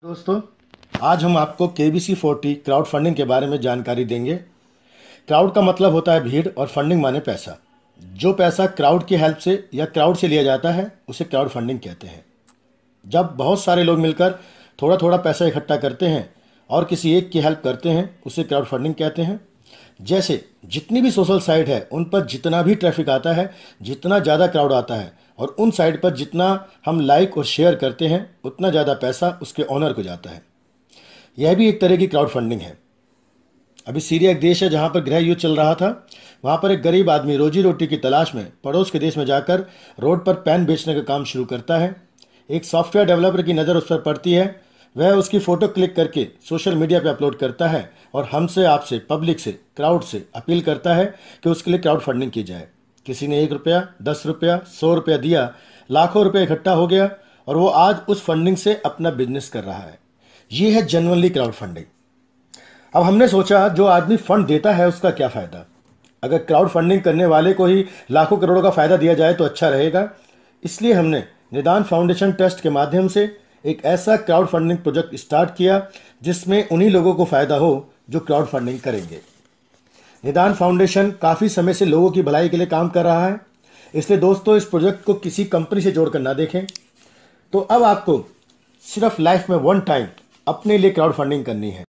दोस्तों, आज हम आपको KBC40 क्राउड फंडिंग के बारे में जानकारी देंगे। क्राउड का मतलब होता है भीड़ और फंडिंग माने पैसा। जो पैसा क्राउड की हेल्प से या क्राउड से लिया जाता है उसे क्राउड फंडिंग कहते हैं। जब बहुत सारे लोग मिलकर थोड़ा थोड़ा पैसा इकट्ठा करते हैं और किसी एक की हेल्प करते हैं उसे क्राउड फंडिंग कहते हैं। जैसे जितनी भी सोशल साइट है उन पर जितना भी ट्रैफिक आता है, जितना ज़्यादा क्राउड आता है और उन साइट पर जितना हम लाइक और शेयर करते हैं उतना ज़्यादा पैसा उसके ओनर को जाता है। यह भी एक तरह की क्राउड फंडिंग है। अभी सीरिया एक देश है जहाँ पर गृह युद्ध चल रहा था। वहाँ पर एक गरीब आदमी रोजी रोटी की तलाश में पड़ोस के देश में जाकर रोड पर पेन बेचने का काम शुरू करता है। एक सॉफ्टवेयर डेवलपर की नज़र उस पर पड़ती है। वह उसकी फ़ोटो क्लिक करके सोशल मीडिया पर अपलोड करता है और हमसे, आपसे, पब्लिक से, क्राउड से अपील करता है कि उसके लिए क्राउड फंडिंग की जाए। किसी ने 1 रुपया, 10 रुपया, 100 रुपया दिया, लाखों रुपये इकट्ठा हो गया और वो आज उस फंडिंग से अपना बिजनेस कर रहा है। ये है जेन्युइनली क्राउड फंडिंग। अब हमने सोचा जो आदमी फंड देता है उसका क्या फ़ायदा। अगर क्राउड फंडिंग करने वाले को ही लाखों करोड़ों का फ़ायदा दिया जाए तो अच्छा रहेगा। इसलिए हमने निदान फाउंडेशन ट्रस्ट के माध्यम से एक ऐसा क्राउड फंडिंग प्रोजेक्ट स्टार्ट किया जिसमें उन्हीं लोगों को फ़ायदा हो जो क्राउड फंडिंग करेंगे। निदान फाउंडेशन काफ़ी समय से लोगों की भलाई के लिए काम कर रहा है। इसलिए दोस्तों, इस प्रोजेक्ट को किसी कंपनी से जोड़कर ना देखें। तो अब आपको सिर्फ लाइफ में 1 टाइम अपने लिए क्राउड फंडिंग करनी है।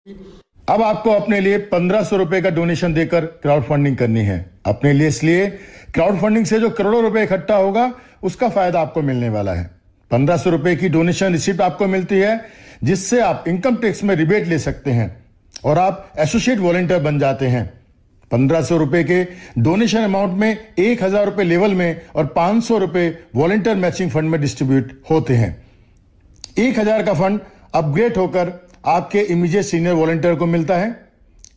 अब आपको अपने लिए 1500 रुपए का डोनेशन देकर क्राउड फंडिंग करनी है अपने लिए। इसलिए क्राउड फंडिंग से जो करोड़ों रुपए इकट्ठा होगा उसका फायदा आपको मिलने वाला है। 1500 रुपए की डोनेशन रिसिप्ट आपको मिलती है जिससे आप इनकम टैक्स में रिबेट ले सकते हैं और आप एसोसिएट वॉलंटियर बन जाते हैं। 1500 रुपए के डोनेशन अमाउंट में 1000 रुपए लेवल में और 500 रुपए वॉलंटियर मैचिंग फंड में डिस्ट्रीब्यूट होते हैं। 1000 का फंड अपग्रेड होकर आपके इमीडिएट सीनियर वॉलंटियर को मिलता है।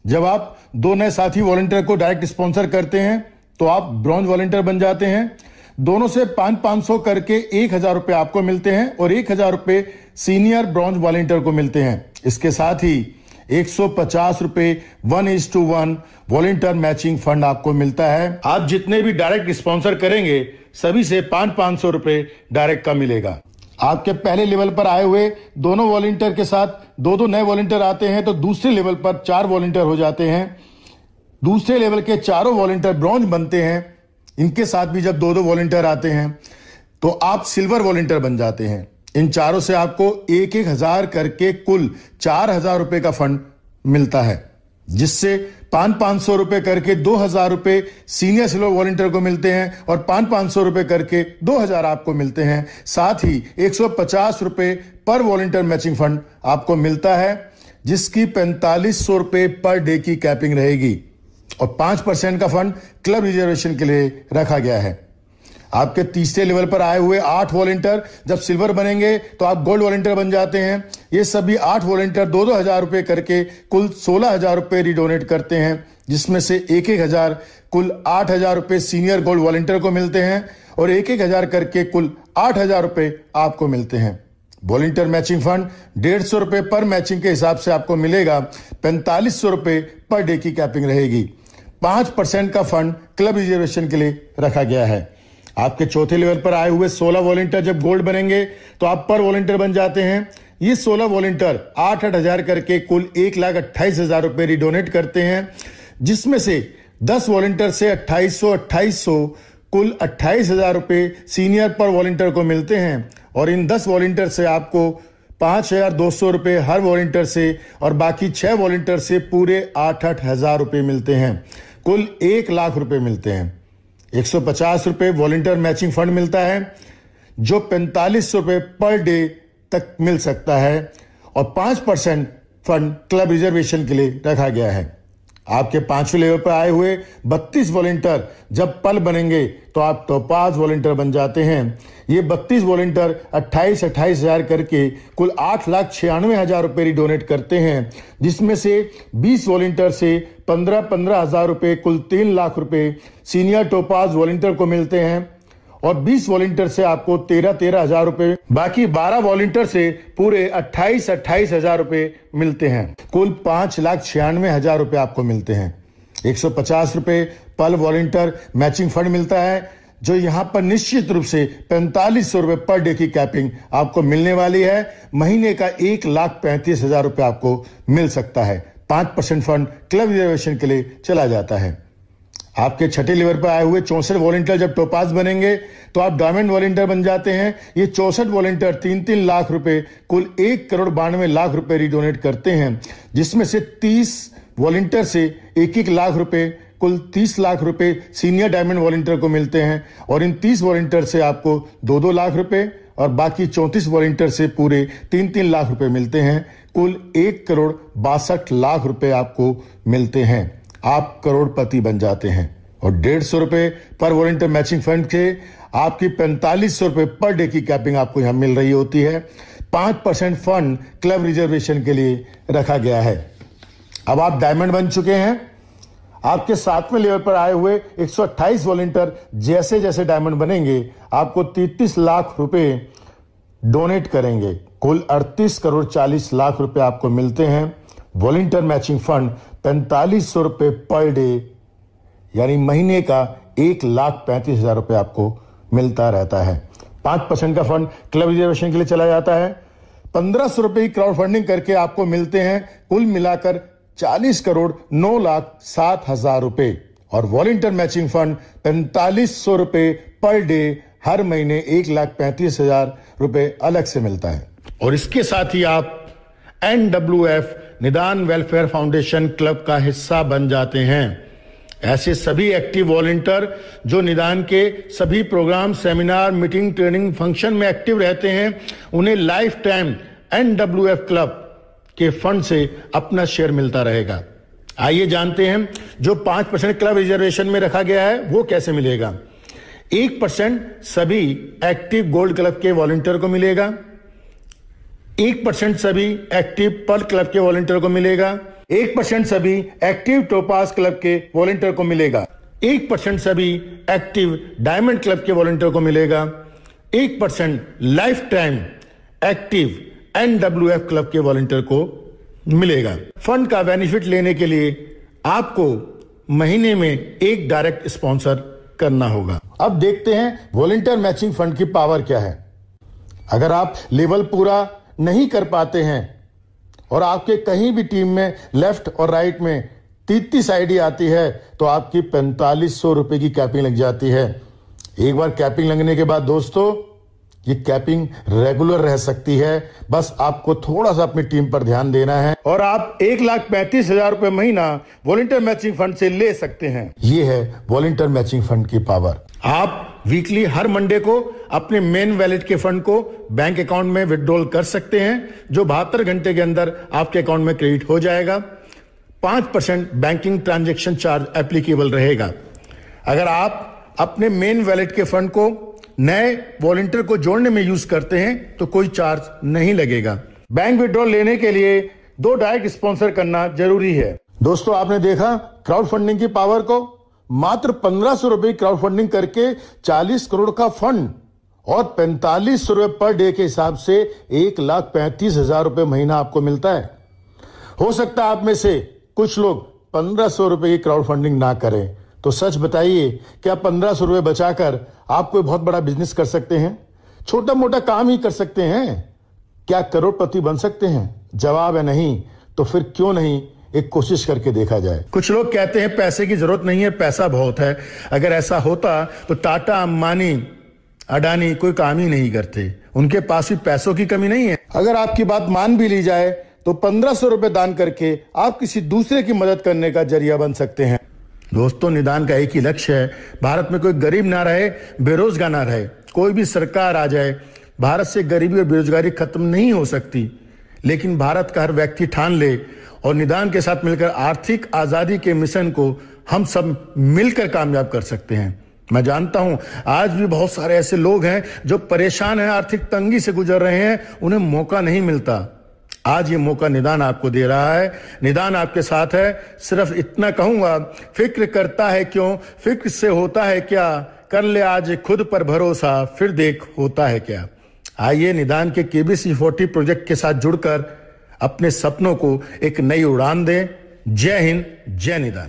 जब आप 2 नए साथी वॉलंटियर को डायरेक्ट स्पॉन्सर करते हैं तो आप ब्रॉन्ज वॉलंटियर बन जाते हैं। दोनों से 500 करके 1000 रुपए आपको मिलते हैं और 1000 रुपए सीनियर ब्रॉन्ज वॉलंटियर को मिलते हैं। इसके साथ ही 150 रुपए 1:1 वॉलंटियर मैचिंग फंड आपको मिलता है। आप जितने भी डायरेक्ट स्पॉन्सर करेंगे सभी से 500 रुपए डायरेक्ट का मिलेगा। आपके पहले लेवल पर आए हुए दोनों वॉलंटियर के साथ 2 नए वॉलंटियर आते हैं तो दूसरे लेवल पर 4 वॉलंटियर हो जाते हैं। दूसरे लेवल के चारों वॉलंटियर ब्रॉन्ज बनते हैं। इनके साथ भी जब 2 वॉलंटियर आते हैं तो आप सिल्वर वॉलंटियर बन जाते हैं। इन चारों से आपको 1,000 करके कुल 4000 रुपए का फंड मिलता है, जिससे 500 रुपए करके 2000 रुपए सीनियर सिल्वर वॉलंटियर को मिलते हैं और 500 रुपए करके 2000 आपको मिलते हैं। साथ ही 150 रुपए पर वॉलंटियर मैचिंग फंड आपको मिलता है जिसकी 4500 रुपए पर डे की कैपिंग रहेगी और 5% का फंड क्लब रिजर्वेशन के लिए रखा गया है। आपके तीसरे लेवल पर आए हुए 8 वॉलंटियर जब सिल्वर बनेंगे तो आप गोल्ड वॉलंटियर बन जाते हैं। ये सभी 8 वॉलंटियर 2-2 हजार रुपए करके कुल 16,000 रुपए रिडोनेट करते हैं, जिसमें से 1-1 कुल 8,000 रुपए सीनियर गोल्ड वॉलंटियर को मिलते हैं और 1-1 करके कुल 8,000 रुपए आपको मिलते हैं। वॉलंटियर मैचिंग फंड 150 रुपए पर मैचिंग के हिसाब से आपको मिलेगा। 4500 रुपए पर डे की कैपिंग रहेगी। 5% का फंड क्लब रिजर्वेशन के लिए रखा गया है। आपके चौथे लेवल पर आए हुए 16 वॉलंटियर जब गोल्ड बनेंगे तो आप पर वॉलंटियर बन जाते हैं। ये 16 वॉलंटियर 8-8 हजार करके कुल 1,28,000 रुपए रिडोनेट करते हैं, जिसमें से 10 वॉलंटियर से 2800 कुल 28,000 रुपए सीनियर पर वॉलंटियर को मिलते हैं और इन 10 वॉलंटियर से आपको 5,200 रुपए हर वॉलंटियर से और बाकी 6 वॉलंटियर से पूरे 8-8 हजार रुपए मिलते हैं। कुल 1 लाख रुपए मिलते हैं। 150 रुपए वॉलंटियर मैचिंग फंड मिलता है जो 4500 रुपए पर डे तक मिल सकता है और 5% फंड क्लब रिजर्वेशन के लिए रखा गया है। आपके 5वें लेवल पर आए हुए 32 वॉलंटियर जब पल बनेंगे तो आप टोपाज वॉलंटियर बन जाते हैं। ये 32 वॉलंटियर 28-28 हजार करके कुल 8,96,000 रुपए रिडोनेट करते हैं, जिसमें से 20 वॉलंटियर से 15-15 हजार रुपए कुल 3 लाख रुपए सीनियर टोपाज वॉलंटियर को मिलते हैं और 20 वॉलंटियर से आपको 13-13 हजार रुपए, बाकी 12 वॉलंटियर से पूरे 28-28 हजार रुपए मिलते हैं। कुल 5,96,000 रुपए आपको मिलते हैं। 150 रुपए पर वॉलंटियर मैचिंग फंड मिलता है जो यहां पर निश्चित रूप से 4500 रुपए पर डे की कैपिंग आपको मिलने वाली है। महीने का 1,35,000 रुपए आपको मिल सकता है। 5% फंड क्लब रिजर्वेशन के लिए चला जाता है। आपके छठे लेवल पर आए हुए 64 वॉलंटियर जब टोपाज बनेंगे तो आप डायमंड वॉलंटियर बन जाते हैं। ये 64 वॉलंटियर 3-3 लाख रुपए कुल 1,92,00,000 रुपए रिडोनेट करते हैं, जिसमें से 30 वॉलंटियर से 1-1 लाख रुपए कुल 30 लाख रुपए सीनियर डायमंड वॉलंटियर को मिलते हैं और इन 30 वॉलंटियर से आपको 2-2 लाख रुपए और बाकी 34 वॉलंटियर से पूरे 3-3 लाख रुपए मिलते हैं। कुल 1,62,00,000 रुपए आपको मिलते हैं। आप करोड़पति बन जाते हैं और 150 रुपए पर वॉलंटियर मैचिंग फंड के आपकी 4500 रुपए पर डे की कैपिंग आपको यहां मिल रही होती है। 5% फंड क्लब रिजर्वेशन के लिए रखा गया है। अब आप डायमंड बन चुके हैं। आपके 7वें लेवल पर आए हुए 128 वॉलंटियर जैसे जैसे डायमंड बनेंगे आपको 33 लाख रुपए डोनेट करेंगे। कुल 38,40,00,000 रुपए आपको मिलते हैं। वॉलंटियर मैचिंग फंड 4500 रुपए पर डे यानी महीने का 1,35,000 रुपए आपको मिलता रहता है। 5% का फंड क्लब रिजर्वेशन के लिए चला जाता है। 1500 रुपए की क्राउड फंडिंग करके आपको मिलते हैं कुल मिलाकर 40,09,07,000 रुपए और वॉलंटियर मैचिंग फंड 4500 रुपए पर डे हर महीने 1,35,000 रुपए अलग से मिलता है। और इसके साथ ही आप NWF निदान वेलफेयर फाउंडेशन क्लब का हिस्सा बन जाते हैं। ऐसे सभी एक्टिव वॉलंटियर जो निदान के सभी program, seminar, meeting, training, function में एक्टिव रहते हैं, उन्हें लाइफ टाइम NWF क्लब के फंड से अपना शेयर मिलता रहेगा। आइए जानते हैं जो 5% क्लब रिजर्वेशन में रखा गया है वो कैसे मिलेगा। 1% सभी एक्टिव गोल्ड क्लब के वॉलंटियर को मिलेगा। 1% सभी एक्टिव पर्ल क्लब के वॉलंटियर को मिलेगा। 1% सभी एक्टिव टोपाज क्लब के वॉलंटियर को मिलेगा। 1% सभी एक्टिव डायमंड क्लब के वॉलंटियर को मिलेगा। 1% life time active NWF club के वॉलंटियर को मिलेगा। फंड का बेनिफिट लेने के लिए आपको महीने में एक डायरेक्ट स्पॉन्सर करना होगा। अब देखते हैं वॉलंटियर मैचिंग फंड की पावर क्या है। अगर आप लेवल पूरा नहीं कर पाते हैं और आपके कहीं भी टीम में लेफ्ट और राइट में 33 आईडी आती है तो आपकी 4500 रुपए की कैपिंग लग जाती है। एक बार कैपिंग लगने के बाद दोस्तों ये कैपिंग रेगुलर रह सकती है। बस आपको थोड़ा सा अपनी टीम पर ध्यान देना है और आप 1,35,000 रुपए महीना वॉलंटियर मैचिंग फंड से ले सकते हैं। ये है वॉलंटियर मैचिंग फंड की पावर। आप वीकली हर मंडे को अपने मेन वैलेट के फंड को बैंक अकाउंट में विड्रॉल कर सकते हैं, जो 72 घंटे के अंदर आपके अकाउंट में क्रेडिट हो जाएगा। 5% बैंकिंग ट्रांजैक्शन चार्ज एप्लीकेबल रहेगा। अगर आप अपने मेन वैलेट के फंड को नए वॉलंटियर को जोड़ने में यूज करते हैं तो कोई चार्ज नहीं लगेगा। बैंक विड्रॉल लेने के लिए 2 डायरेक्ट स्पॉन्सर करना जरूरी है। दोस्तों आपने देखा क्राउड फंडिंग की पावर को। मात्र 1500 रुपए क्राउड फंडिंग करके 40 करोड़ का फंड और 4500 रुपए पर डे के हिसाब से 1,35,000 रुपए महीना आपको मिलता है। हो सकता है आप में से कुछ लोग 1500 रुपए की क्राउड फंडिंग ना करें, तो सच बताइए क्या 1500 रुपए बचाकर आप कोई बहुत बड़ा बिजनेस कर सकते हैं? छोटा मोटा काम ही कर सकते हैं? क्या करोड़पति बन सकते हैं? जवाब है नहीं। तो फिर क्यों नहीं एक कोशिश करके देखा जाए। कुछ लोग कहते हैं पैसे की जरूरत नहीं है, पैसा बहुत है। अगर ऐसा होता तो टाटा, अंबानी, अडानी कोई काम ही नहीं करते। उनके पास भी पैसों की कमी नहीं है। अगर आपकी बात मान भी ली जाए तो 1500 रुपए दान करके आप किसी दूसरे की मदद करने का जरिया बन सकते हैं। दोस्तों निदान का एक ही लक्ष्य है, भारत में कोई गरीब ना रहे, बेरोजगार ना रहे। कोई भी सरकार आ जाए, भारत से गरीबी और बेरोजगारी खत्म नहीं हो सकती, लेकिन भारत का हर व्यक्ति ठान ले और निदान के साथ मिलकर आर्थिक आजादी के मिशन को हम सब मिलकर कामयाब कर सकते हैं। मैं जानता हूं आज भी बहुत सारे ऐसे लोग हैं जो परेशान हैं, आर्थिक तंगी से गुजर रहे हैं, उन्हें मौका नहीं मिलता। आज ये मौका निदान आपको दे रहा है। निदान आपके साथ है। सिर्फ इतना कहूंगा, फिक्र करता है क्यों, फिक्र से होता है क्या, कर ले आज खुद पर भरोसा, फिर देख होता है क्या। आइए निदान के KBC 40 प्रोजेक्ट के साथ जुड़कर अपने सपनों को एक नई उड़ान दें। जय हिंद, जय निदान।